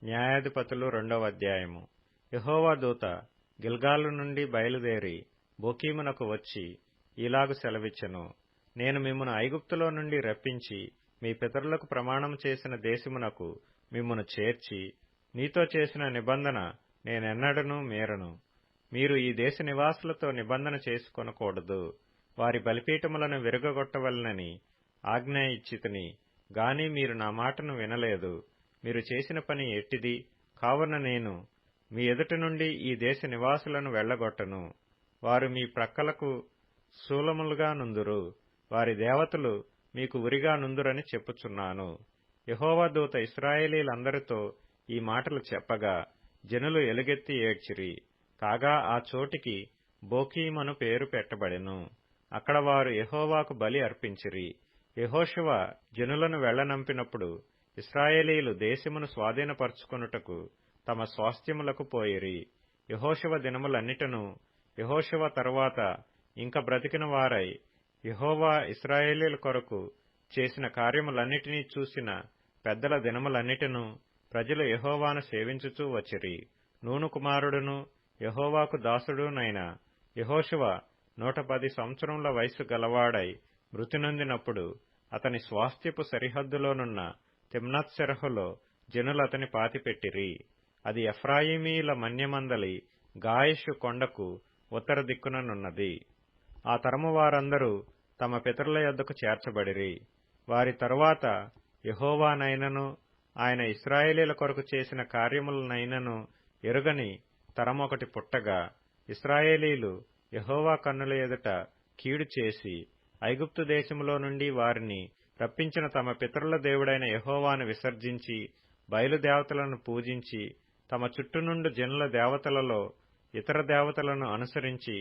న్యాయాధిపతులు 2వ అధ్యాయము. యెహోవా దూత గిల్గాలు నుండి బయలుదేరి బోకీమునకు వచ్చి ఈలాగు సెలవిచ్చెను. నేను మిమ్మును ఐగుప్తులో నుండి రప్పించి మీ పితరులకు ప్రమాణం చేసిన దేశమునకు మిమ్మును చేర్చి నీతో చేసిన నిబంధన నేనెన్నడనూ మీరను. మీరు ఈ దేశ నివాసులతో నిబంధన చేసుకొనకూడదు. వారి బలిపీఠములను విరగగొట్టవలెనని ఆజ్ఞ ఇచ్చితిని గాని మీరు నా మాటను వినలేదు. మీరు చేసిన పని ఎట్టిది? కావున నేను మీ ఎదుట నుండి ఈ దేశ నివాసులను వెళ్లగొట్టను. వారు మీ ప్రక్కలకు శూలములుగా నుందురు. వారి దేవతలు మీకు ఉరిగా నుందురని చెప్పుచున్నాను. యెహోవా దూత ఇశ్రాయేలీలందరితో ఈ మాటలు చెప్పగా జనులు ఎలుగెత్తి ఏడ్చిరి. కాగా ఆ చోటికి బోకీమను పేరు పెట్టబడెను. అక్కడ వారు యెహోవాకు బలి అర్పించిరి. యెహోషువ జనులను వెళ్లనంపినప్పుడు ఇశ్రాయేలీలు దేశమును స్వాధీనపరచుకొనుటకు తమ స్వాస్థ్యములకు పోయిరి. యెహోషువ దినములన్నిటను యెహోషువ తరువాత ఇంక బ్రతికిన వారై యెహోవా ఇశ్రాయేలీల కొరకు చేసిన కార్యములన్నిటినీ చూసిన పెద్దల దినములన్నిటను ప్రజలు యెహోవాను సేవించుచూ వచ్చిరి. నూను కుమారుడును యెహోవాకు దాసుడునైన యెహోషువ 110 సంవత్సరముల వయస్సు గలవాడై మృతి నొందినప్పుడు అతని స్వాస్థ్యపు సరిహద్దులోనున్న తిమ్నత్సెరహులో జనులు అతని పాతిపెట్టిరి. అది ఎఫ్రాయిమీల మన్యమందలి గాయషు కొండకు ఉత్తర దిక్కుననున్నది. ఆ తరము వారందరూ తమ పితరుల యొద్దకు చేర్చబడిరి. వారి తరువాత యెహోవానైనను ఆయన ఇశ్రాయేలీల కొరకు చేసిన కార్యములనైనను ఎరుగని తరమొకటి పుట్టగా ఇశ్రాయేలీలు యెహోవా కన్నుల ఎదుట కీడు చేసి ఐగుప్తు దేశములో నుండి వారిని రప్పించిన తమ పితరుల దేవుడైన యెహోవాను విసర్జించి బయలుదేవతలను పూజించి తమ చుట్టూనుండు జనుల దేవతలలో ఇతర దేవతలను అనుసరించి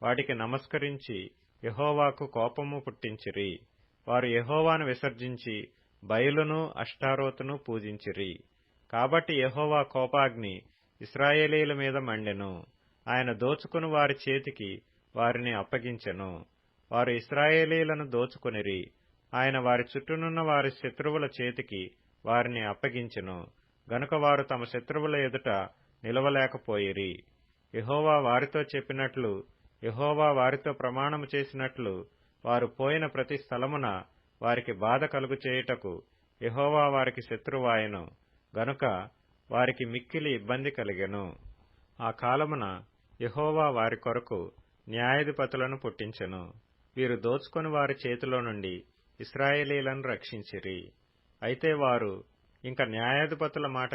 వాటికి నమస్కరించి యెహోవాకు కోపము పుట్టించిరి. వారు యెహోవాను విసర్జించి బయలును అష్టారోతును పూజించిరి. కాబట్టి యెహోవా కోపాగ్ని ఇశ్రాయేలీల మీద మండెను. ఆయన దోచుకుని వారి చేతికి వారిని అప్పగించెను. వారు ఇశ్రాయేలీలను దోచుకొనిరి. ఆయన వారి చుట్టూనున్న వారి శత్రువుల చేతికి వారిని అప్పగించెను. గనుక వారు తమ శత్రువుల ఎదుట నిలవలేకపోయిరి. యెహోవా వారితో చెప్పినట్లు యెహోవా వారితో ప్రమాణము చేసినట్లు వారు పోయిన ప్రతి స్థలమున వారికి బాధ కలుగు చేయుటకు యెహోవా వారికి శత్రువాయెను. గనుక వారికి మిక్కిలి ఇబ్బంది కలిగెను. ఆ కాలమున యెహోవా వారి కొరకు న్యాయాధిపతులను పుట్టించెను. వీరు దోచుకొని వారి చేతిలో నుండి ఇశ్రాయేలీలను రక్షించిరి. అయితే వారు ఇంక న్యాయాధిపతుల మాట